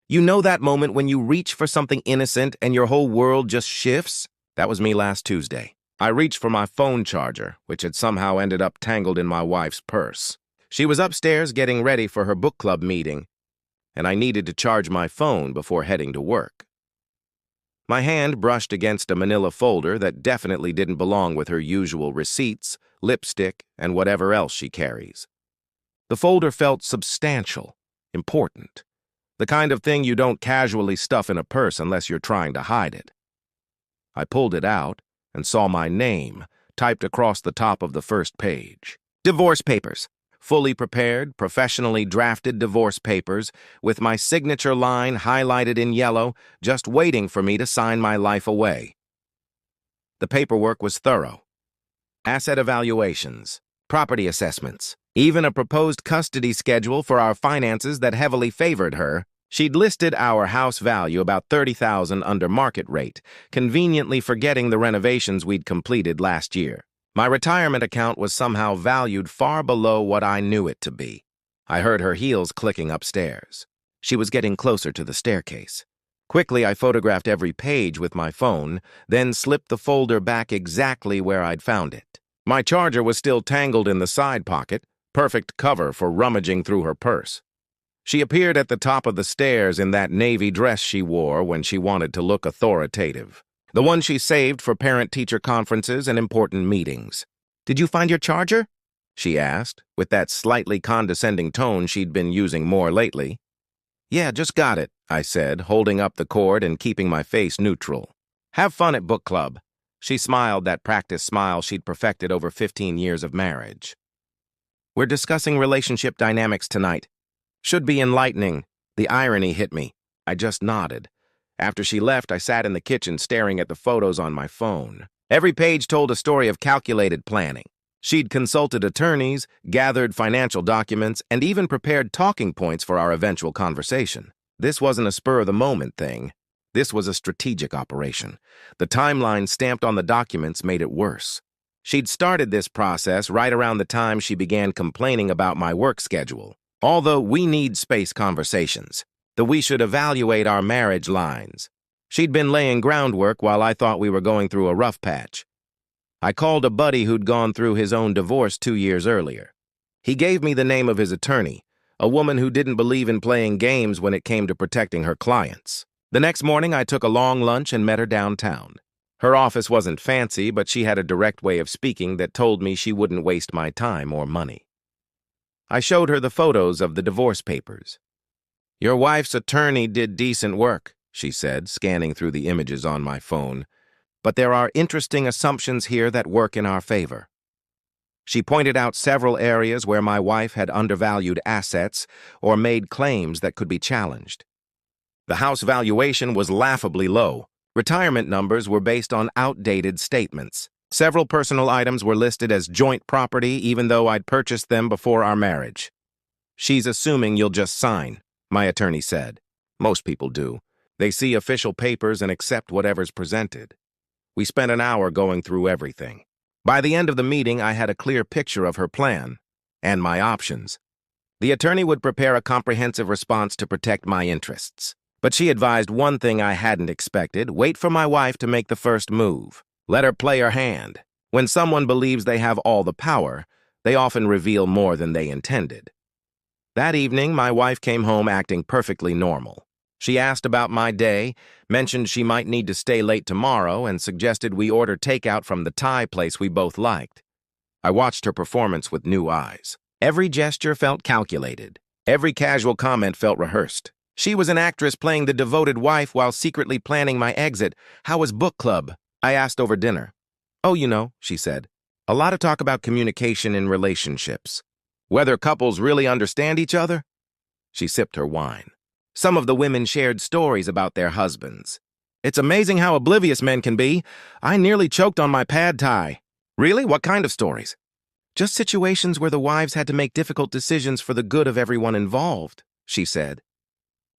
You know that moment when you reach for something innocent and your whole world just shifts? That was me last Tuesday. I reached for my phone charger, which had somehow ended up tangled in my wife's purse. She was upstairs getting ready for her book club meeting, and I needed to charge my phone before heading to work. My hand brushed against a manila folder that definitely didn't belong with her usual receipts, lipstick, and whatever else she carries. The folder felt substantial, important, the kind of thing you don't casually stuff in a purse unless you're trying to hide it. I pulled it out and saw my name typed across the top of the first page. Divorce papers. Fully prepared, professionally drafted divorce papers with my signature line highlighted in yellow, just waiting for me to sign my life away. The paperwork was thorough. Asset evaluations, property assessments, even a proposed custody schedule for our finances that heavily favored her. She'd listed our house value about $30,000 under market rate, conveniently forgetting the renovations we'd completed last year. My retirement account was somehow valued far below what I knew it to be. I heard her heels clicking upstairs. She was getting closer to the staircase. Quickly, I photographed every page with my phone, then slipped the folder back exactly where I'd found it. My charger was still tangled in the side pocket, perfect cover for rummaging through her purse. She appeared at the top of the stairs in that navy dress she wore when she wanted to look authoritative. The one she saved for parent-teacher conferences and important meetings. "Did you find your charger?" she asked, with that slightly condescending tone she'd been using more lately. "Yeah, just got it," I said, holding up the cord and keeping my face neutral. "Have fun at book club." She smiled that practice smile she'd perfected over 15 years of marriage. "We're discussing relationship dynamics tonight. Should be enlightening." The irony hit me. I just nodded. After she left, I sat in the kitchen staring at the photos on my phone. Every page told a story of calculated planning. She'd consulted attorneys, gathered financial documents, and even prepared talking points for our eventual conversation. This wasn't a spur-of-the-moment thing. This was a strategic operation. The timeline stamped on the documents made it worse. She'd started this process right around the time she began complaining about my work schedule. Although we need space conversations, that we should evaluate our marriage lines. She'd been laying groundwork while I thought we were going through a rough patch. I called a buddy who'd gone through his own divorce 2 years earlier. He gave me the name of his attorney, a woman who didn't believe in playing games when it came to protecting her clients. The next morning, I took a long lunch and met her downtown. Her office wasn't fancy, but she had a direct way of speaking that told me she wouldn't waste my time or money. I showed her the photos of the divorce papers. "Your wife's attorney did decent work," she said, scanning through the images on my phone. "But there are interesting assumptions here that work in our favor." She pointed out several areas where my wife had undervalued assets or made claims that could be challenged. The house valuation was laughably low. Retirement numbers were based on outdated statements. Several personal items were listed as joint property even though I'd purchased them before our marriage. "She's assuming you'll just sign," my attorney said. "Most people do. They see official papers and accept whatever's presented." We spent an hour going through everything. By the end of the meeting, I had a clear picture of her plan and my options. The attorney would prepare a comprehensive response to protect my interests. But she advised one thing I hadn't expected: wait for my wife to make the first move. Let her play her hand. When someone believes they have all the power, they often reveal more than they intended. That evening, my wife came home acting perfectly normal. She asked about my day, mentioned she might need to stay late tomorrow, and suggested we order takeout from the Thai place we both liked. I watched her performance with new eyes. Every gesture felt calculated. Every casual comment felt rehearsed. She was an actress playing the devoted wife while secretly planning my exit. "How was book club?" I asked over dinner. "Oh, you know," she said. "A lot of talk about communication in relationships. Whether couples really understand each other." She sipped her wine. "Some of the women shared stories about their husbands. It's amazing how oblivious men can be. I nearly choked on my pad thai." "Really? What kind of stories?" "Just situations where the wives had to make difficult decisions for the good of everyone involved," she said.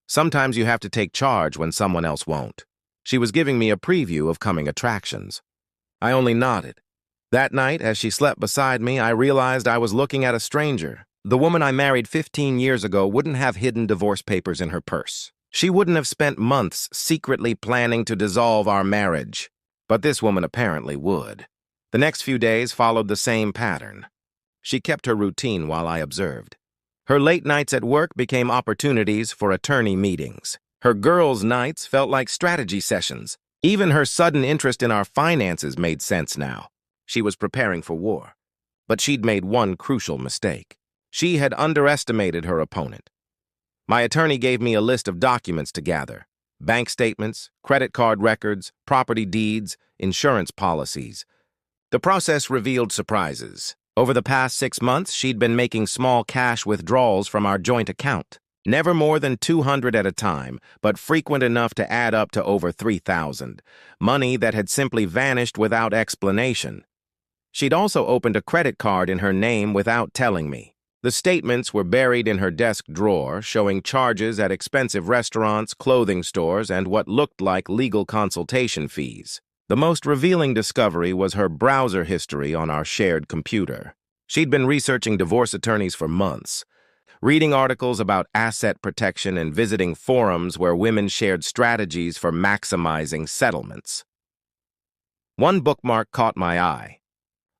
"Sometimes you have to take charge when someone else won't." She was giving me a preview of coming attractions. I only nodded. That night, as she slept beside me, I realized I was looking at a stranger. The woman I married 15 years ago wouldn't have hidden divorce papers in her purse. She wouldn't have spent months secretly planning to dissolve our marriage, but this woman apparently would. The next few days followed the same pattern. She kept her routine while I observed. Her late nights at work became opportunities for attorney meetings. Her girls' nights felt like strategy sessions. Even her sudden interest in our finances made sense now. She was preparing for war. But she'd made one crucial mistake. She had underestimated her opponent. My attorney gave me a list of documents to gather: bank statements, credit card records, property deeds, insurance policies. The process revealed surprises. Over the past 6 months, she'd been making small cash withdrawals from our joint account. Never more than 200 at a time, but frequent enough to add up to over 3,000. Money that had simply vanished without explanation. She'd also opened a credit card in her name without telling me. The statements were buried in her desk drawer, showing charges at expensive restaurants, clothing stores, and what looked like legal consultation fees. The most revealing discovery was her browser history on our shared computer. She'd been researching divorce attorneys for months, reading articles about asset protection and visiting forums where women shared strategies for maximizing settlements. One bookmark caught my eye: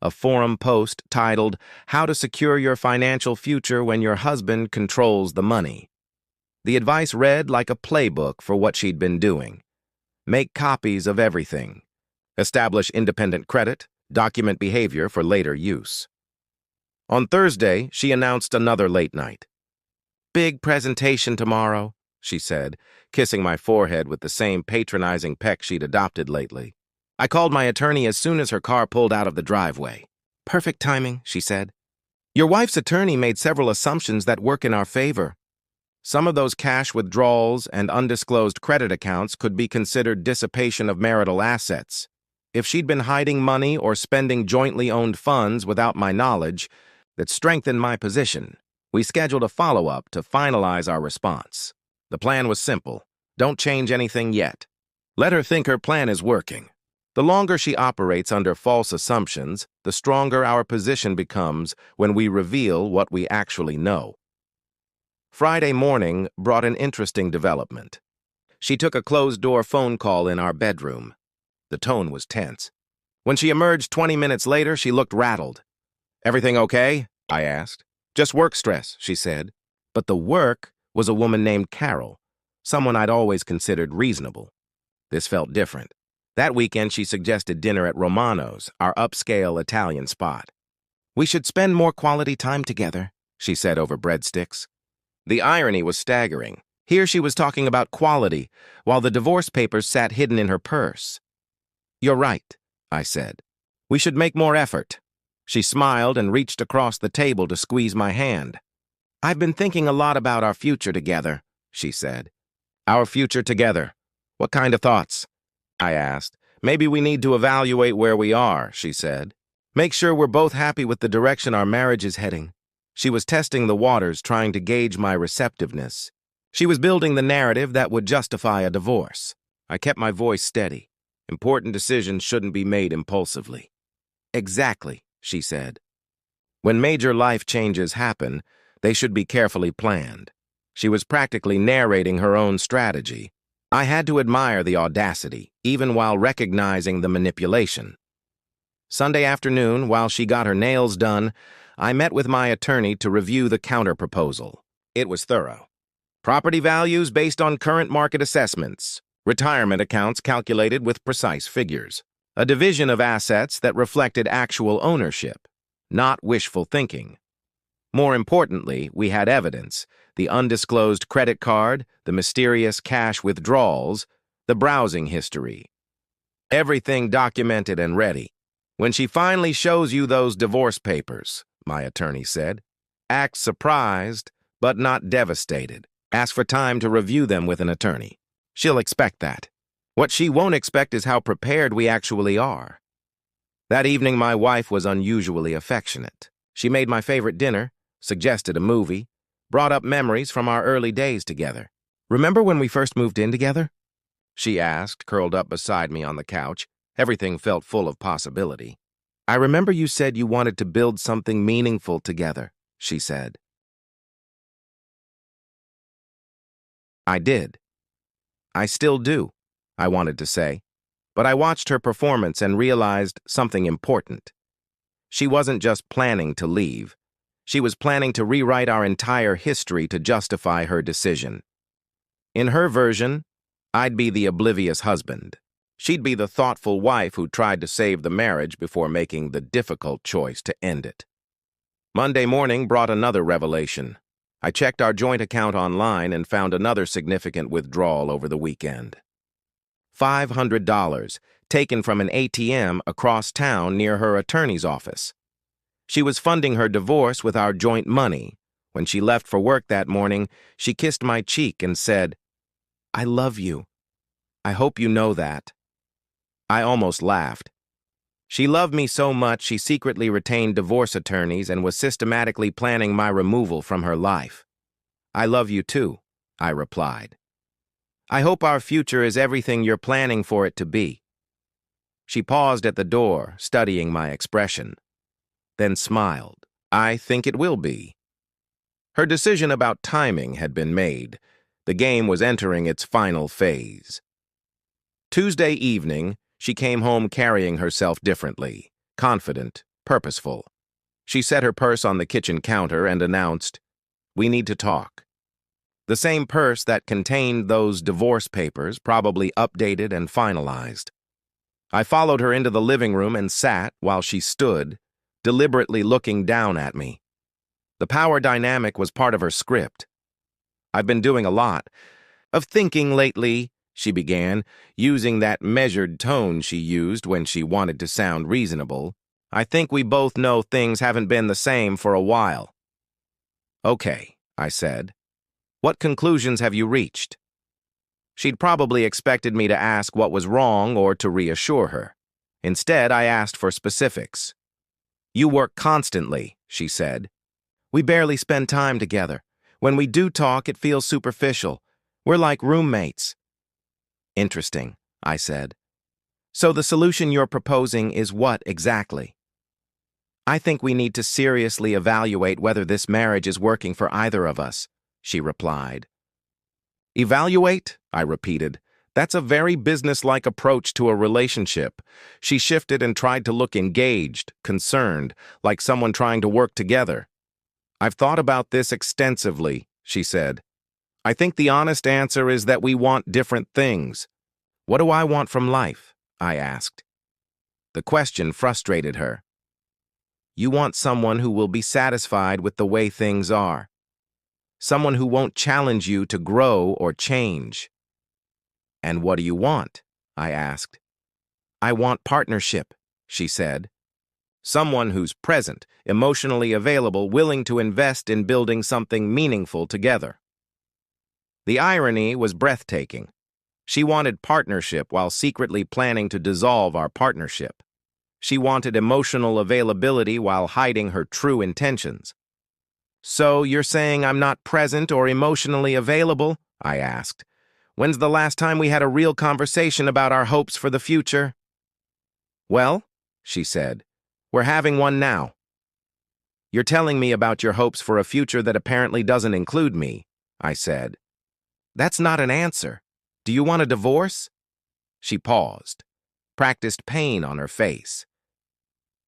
a forum post titled, "How to Secure Your Financial Future When Your Husband Controls the Money." The advice read like a playbook for what she'd been doing. Make copies of everything. Establish independent credit. Document behavior for later use. On Thursday, she announced another late night. "Big presentation tomorrow," she said, kissing my forehead with the same patronizing peck she'd adopted lately. I called my attorney as soon as her car pulled out of the driveway. "Perfect timing," she said. "Your wife's attorney made several assumptions that work in our favor. Some of those cash withdrawals and undisclosed credit accounts could be considered dissipation of marital assets. If she'd been hiding money or spending jointly owned funds without my knowledge, that strengthened my position. We scheduled a follow-up to finalize our response. The plan was simple. Don't change anything yet. Let her think her plan is working. The longer she operates under false assumptions, the stronger our position becomes when we reveal what we actually know." Friday morning brought an interesting development. She took a closed-door phone call in our bedroom. The tone was tense. When she emerged 20 minutes later, she looked rattled. "Everything okay?" I asked. "Just work stress," she said. But the work was a woman named Carol, someone I'd always considered reasonable. This felt different. That weekend, she suggested dinner at Romano's, our upscale Italian spot. "We should spend more quality time together," she said over breadsticks. The irony was staggering. Here she was talking about quality, while the divorce papers sat hidden in her purse. "You're right," I said. "We should make more effort." She smiled and reached across the table to squeeze my hand. "I've been thinking a lot about our future together," she said. "Our future together? What kind of thoughts?" I asked. "Maybe we need to evaluate where we are," she said. "Make sure we're both happy with the direction our marriage is heading." She was testing the waters, trying to gauge my receptiveness. She was building the narrative that would justify a divorce. I kept my voice steady. Important decisions shouldn't be made impulsively. "Exactly," she said. "When major life changes happen, they should be carefully planned." She was practically narrating her own strategy. I had to admire the audacity, even while recognizing the manipulation. Sunday afternoon, while she got her nails done, I met with my attorney to review the counterproposal. It was thorough. Property values based on current market assessments. Retirement accounts calculated with precise figures. A division of assets that reflected actual ownership, not wishful thinking. More importantly, we had evidence: the undisclosed credit card, the mysterious cash withdrawals, the browsing history. Everything documented and ready. "When she finally shows you those divorce papers," my attorney said, "act surprised, but not devastated. Ask for time to review them with an attorney. She'll expect that. What she won't expect is how prepared we actually are." That evening, my wife was unusually affectionate. She made my favorite dinner, suggested a movie, brought up memories from our early days together. "Remember when we first moved in together?" she asked, curled up beside me on the couch. Everything felt full of possibility. "I remember you said you wanted to build something meaningful together," she said. I did. I still do, I wanted to say. But I watched her performance and realized something important. She wasn't just planning to leave. She was planning to rewrite our entire history to justify her decision. In her version, I'd be the oblivious husband. She'd be the thoughtful wife who tried to save the marriage before making the difficult choice to end it. Monday morning brought another revelation. I checked our joint account online and found another significant withdrawal over the weekend. $500, taken from an ATM across town near her attorney's office. She was funding her divorce with our joint money. When she left for work that morning, she kissed my cheek and said, "I love you. I hope you know that." I almost laughed. She loved me so much she secretly retained divorce attorneys and was systematically planning my removal from her life. "I love you too," I replied. "I hope our future is everything you're planning for it to be." She paused at the door, studying my expression, then smiled. "I think it will be." Her decision about timing had been made. The game was entering its final phase. Tuesday evening, she came home carrying herself differently, confident, purposeful. She set her purse on the kitchen counter and announced, "We need to talk." The same purse that contained those divorce papers, probably updated and finalized. I followed her into the living room and sat while she stood, deliberately looking down at me. The power dynamic was part of her script. "I've been doing a lot of thinking lately," she began, using that measured tone she used when she wanted to sound reasonable. "I think we both know things haven't been the same for a while." "Okay," I said. "What conclusions have you reached?" She'd probably expected me to ask what was wrong or to reassure her. Instead, I asked for specifics. "You work constantly," she said. "We barely spend time together. When we do talk, it feels superficial. We're like roommates." "Interesting," I said. "So the solution you're proposing is what exactly?" "I think we need to seriously evaluate whether this marriage is working for either of us," she replied. "Evaluate?" I repeated. "That's a very businesslike approach to a relationship." She shifted and tried to look engaged, concerned, like someone trying to work together. "I've thought about this extensively," she said. "I think the honest answer is that we want different things." "What do I want from life?" I asked. The question frustrated her. "You want someone who will be satisfied with the way things are. Someone who won't challenge you to grow or change." "And what do you want?" I asked. "I want partnership," she said. "Someone who's present, emotionally available, willing to invest in building something meaningful together." The irony was breathtaking. She wanted partnership while secretly planning to dissolve our partnership. She wanted emotional availability while hiding her true intentions. "So you're saying I'm not present or emotionally available?" I asked. "When's the last time we had a real conversation about our hopes for the future?" "Well," she said, "we're having one now." "You're telling me about your hopes for a future that apparently doesn't include me," I said. "That's not an answer. Do you want a divorce?" She paused, practiced pain on her face.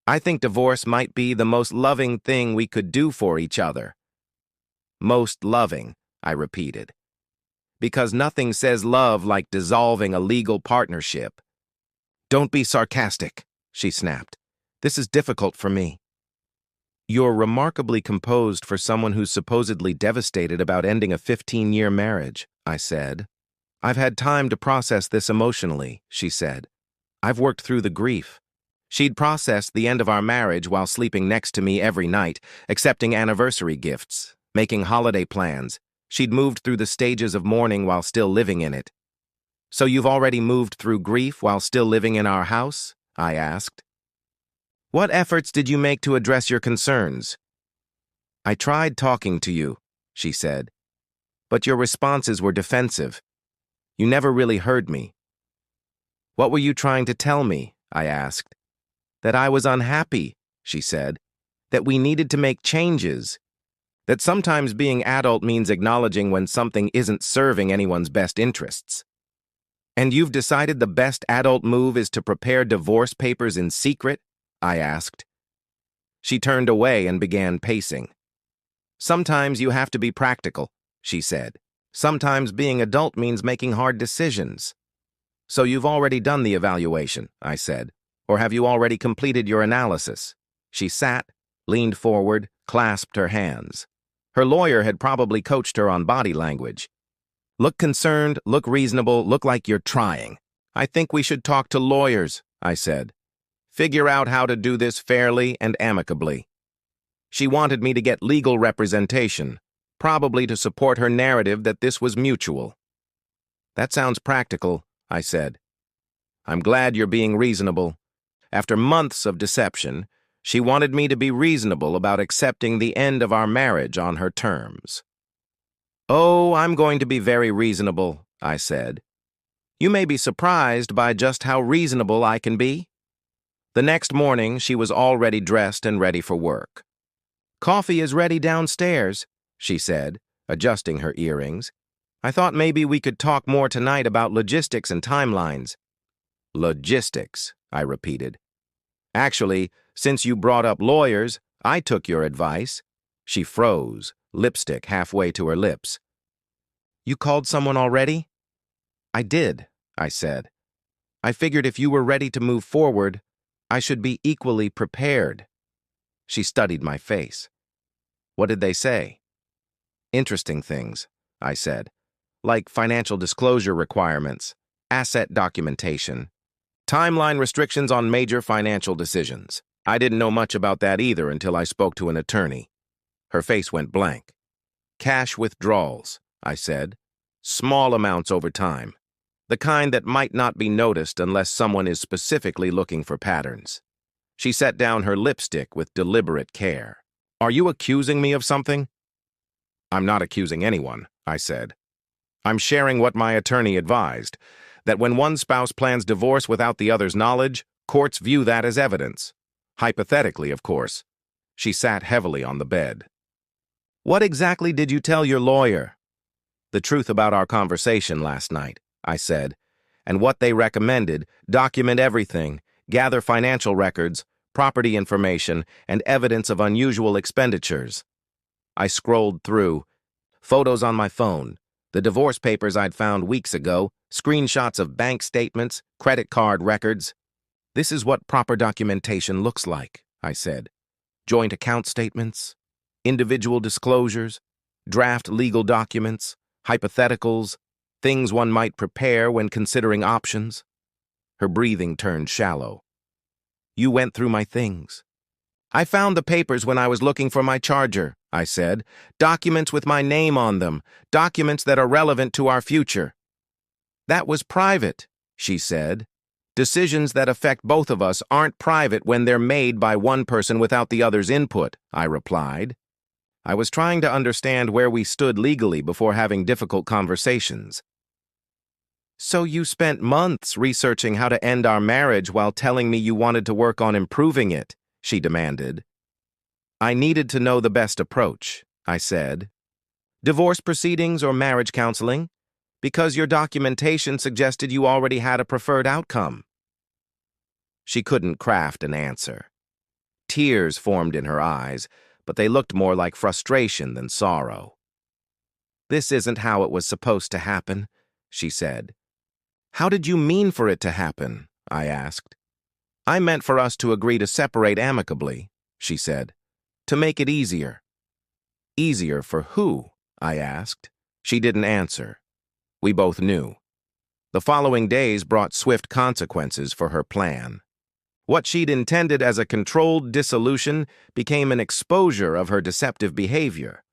"I think divorce might be the most loving thing we could do for each other." "Most loving," I repeated. "Because nothing says love like dissolving a legal partnership." "Don't be sarcastic," she snapped. "This is difficult for me." "You're remarkably composed for someone who's supposedly devastated about ending a 15-year marriage," I said. "I've had time to process this emotionally," she said. "I've worked through the grief." She'd processed the end of our marriage while sleeping next to me every night, accepting anniversary gifts, making holiday plans. She'd moved through the stages of mourning while still living in it. "So you've already moved through grief while still living in our house?" I asked. "What efforts did you make to address your concerns?" "I tried talking to you," she said, "but your responses were defensive. You never really heard me." "What were you trying to tell me?" I asked. "That I was unhappy," she said. "That we needed to make changes. That sometimes being adult means acknowledging when something isn't serving anyone's best interests." And you've decided the best adult move is to prepare divorce papers in secret? I asked. She turned away and began pacing. Sometimes you have to be practical, she said. Sometimes being adult means making hard decisions. So you've already done the evaluation, I said. Or have you already completed your analysis? She sat, leaned forward, clasped her hands. Her lawyer had probably coached her on body language. Look concerned, look reasonable, look like you're trying. I think we should talk to lawyers, I said. Figure out how to do this fairly and amicably. She wanted me to get legal representation, probably to support her narrative that this was mutual. That sounds practical, I said. I'm glad you're being reasonable. After months of deception, she wanted me to be reasonable about accepting the end of our marriage on her terms. Oh, I'm going to be very reasonable, I said. You may be surprised by just how reasonable I can be. The next morning, she was already dressed and ready for work. Coffee is ready downstairs, she said, adjusting her earrings. I thought maybe we could talk more tonight about logistics and timelines. Logistics, I repeated. Actually, since you brought up lawyers, I took your advice. She froze, lipstick halfway to her lips. You called someone already? I did, I said. I figured if you were ready to move forward, I should be equally prepared. She studied my face. What did they say? Interesting things, I said, like financial disclosure requirements, asset documentation, timeline restrictions on major financial decisions. I didn't know much about that either until I spoke to an attorney. Her face went blank. Cash withdrawals, I said. Small amounts over time. The kind that might not be noticed unless someone is specifically looking for patterns. She set down her lipstick with deliberate care. Are you accusing me of something? I'm not accusing anyone, I said. I'm sharing what my attorney advised, that when one spouse plans divorce without the other's knowledge, courts view that as evidence. Hypothetically, of course. She sat heavily on the bed. What exactly did you tell your lawyer? The truth about our conversation last night, I said, and what they recommended: document everything, gather financial records, property information, and evidence of unusual expenditures. I scrolled through. Photos on my phone, the divorce papers I'd found weeks ago, screenshots of bank statements, credit card records. This is what proper documentation looks like, I said. Joint account statements, individual disclosures, draft legal documents, hypotheticals, things one might prepare when considering options. Her breathing turned shallow. You went through my things. I found the papers when I was looking for my charger, I said. Documents with my name on them, documents that are relevant to our future. That was private, she said. Decisions that affect both of us aren't private when they're made by one person without the other's input, I replied. I was trying to understand where we stood legally before having difficult conversations. So you spent months researching how to end our marriage while telling me you wanted to work on improving it, she demanded. I needed to know the best approach, I said. Divorce proceedings or marriage counseling? Because your documentation suggested you already had a preferred outcome. She couldn't craft an answer. Tears formed in her eyes, but they looked more like frustration than sorrow. This isn't how it was supposed to happen, she said. How did you mean for it to happen? I asked. I meant for us to agree to separate amicably, she said, to make it easier. Easier for who? I asked. She didn't answer. We both knew. The following days brought swift consequences for her plan. What she'd intended as a controlled dissolution became an exposure of her deceptive behavior.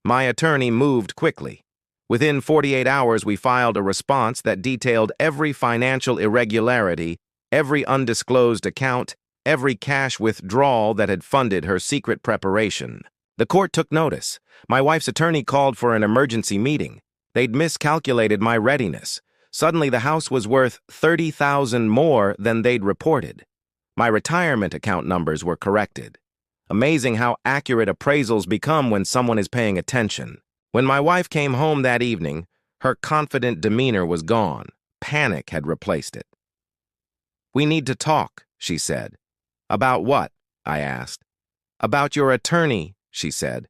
My attorney moved quickly. Within 48 hours, we filed a response that detailed every financial irregularity, every undisclosed account, every cash withdrawal that had funded her secret preparation. The court took notice. My wife's attorney called for an emergency meeting. They'd miscalculated my readiness. Suddenly, the house was worth $30,000 more than they'd reported. My retirement account numbers were corrected. Amazing how accurate appraisals become when someone is paying attention. When my wife came home that evening, her confident demeanor was gone. panic had replaced it. "We need to talk," she said. "About what?" I asked. "About your attorney," she said.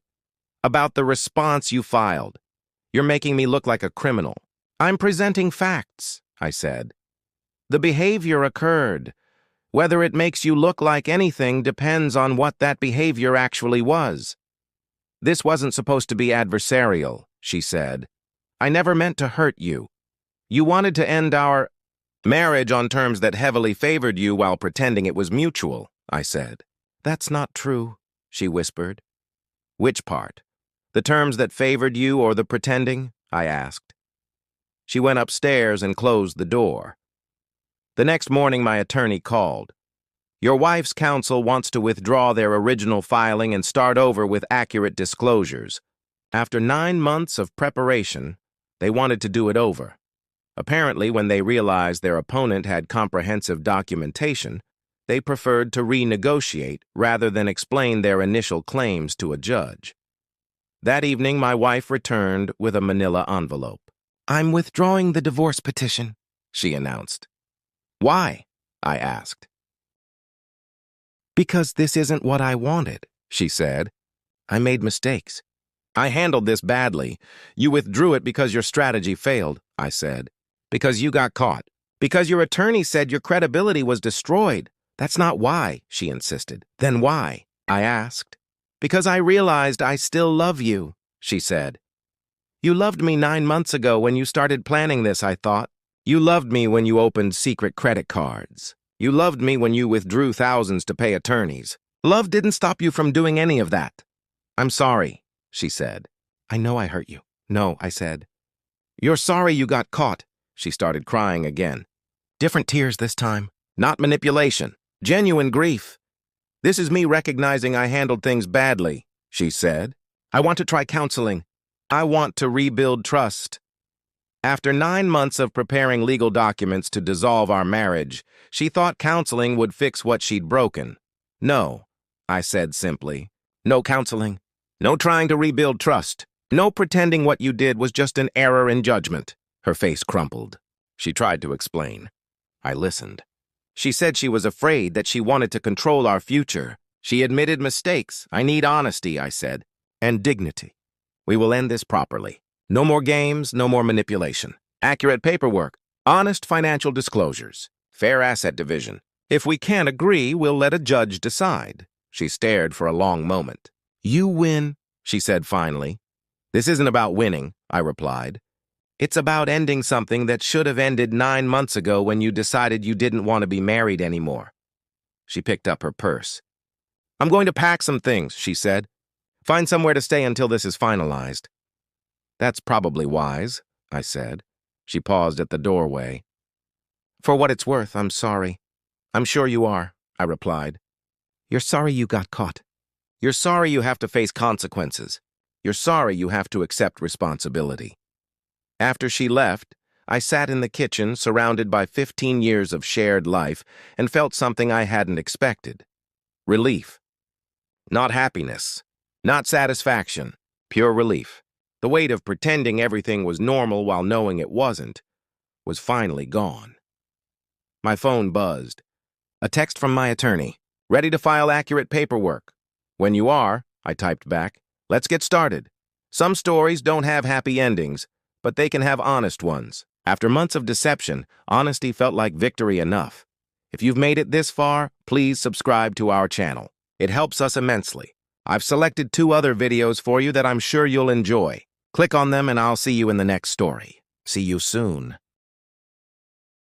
"About the response you filed. You're making me look like a criminal." "I'm presenting facts," I said. "The behavior occurred. Whether it makes you look like anything depends on what that behavior actually was." "This wasn't supposed to be adversarial," she said. "I never meant to hurt you. You wanted to end our marriage on terms that heavily favored you while pretending it was mutual," I said. "That's not true," she whispered. "Which part? The terms that favored you or the pretending?" I asked. She went upstairs and closed the door. The next morning, my attorney called. "Your wife's counsel wants to withdraw their original filing and start over with accurate disclosures. After 9 months of preparation, they wanted to do it over. Apparently, when they realized their opponent had comprehensive documentation, they preferred to renegotiate rather than explain their initial claims to a judge." That evening, my wife returned with a manila envelope. "I'm withdrawing the divorce petition," she announced. "Why?" I asked. "Because this isn't what I wanted," she said. "I made mistakes. I handled this badly. You withdrew it because your strategy failed," I said. "Because you got caught. Because your attorney said your credibility was destroyed." "That's not why," she insisted. "Then why?" I asked. "Because I realized I still love you," she said. "You loved me 9 months ago when you started planning this, I thought. You loved me when you opened secret credit cards. You loved me when you withdrew thousands to pay attorneys. Love didn't stop you from doing any of that." "I'm sorry," she said. "I know I hurt you." "No," I said. "You're sorry you got caught." She started crying again. Different tears this time. Not manipulation. Genuine grief. "This is me recognizing I handled things badly," she said. "I want to try counseling. I want to rebuild trust." After 9 months of preparing legal documents to dissolve our marriage, she thought counseling would fix what she'd broken. "No," I said simply. "No counseling. No trying to rebuild trust. No pretending what you did was just an error in judgment." Her face crumpled. She tried to explain. I listened. She said she was afraid that she wanted to control our future. She admitted mistakes. "I need honesty," I said, "and dignity. We will end this properly. No more games, no more manipulation. Accurate paperwork, honest financial disclosures, fair asset division. If we can't agree, we'll let a judge decide." She stared for a long moment. "You win," she said finally. "This isn't about winning," I replied. "It's about ending something that should have ended 9 months ago when you decided you didn't want to be married anymore." She picked up her purse. "I'm going to pack some things," she said. "Find somewhere to stay until this is finalized." "That's probably wise," I said. She paused at the doorway. "For what it's worth, I'm sorry." "I'm sure you are," I replied. "You're sorry you got caught. You're sorry you have to face consequences. You're sorry you have to accept responsibility." After she left, I sat in the kitchen surrounded by 15 years of shared life and felt something I hadn't expected. Relief. Not happiness. Not satisfaction. Pure relief. The weight of pretending everything was normal while knowing it wasn't was finally gone. My phone buzzed. A text from my attorney. "Ready to file accurate paperwork." "When you are," I typed back. "Let's get started." Some stories don't have happy endings, but they can have honest ones. After months of deception, honesty felt like victory enough. If you've made it this far, please subscribe to our channel. It helps us immensely. I've selected 2 other videos for you that I'm sure you'll enjoy. Click on them and I'll see you in the next story. See you soon.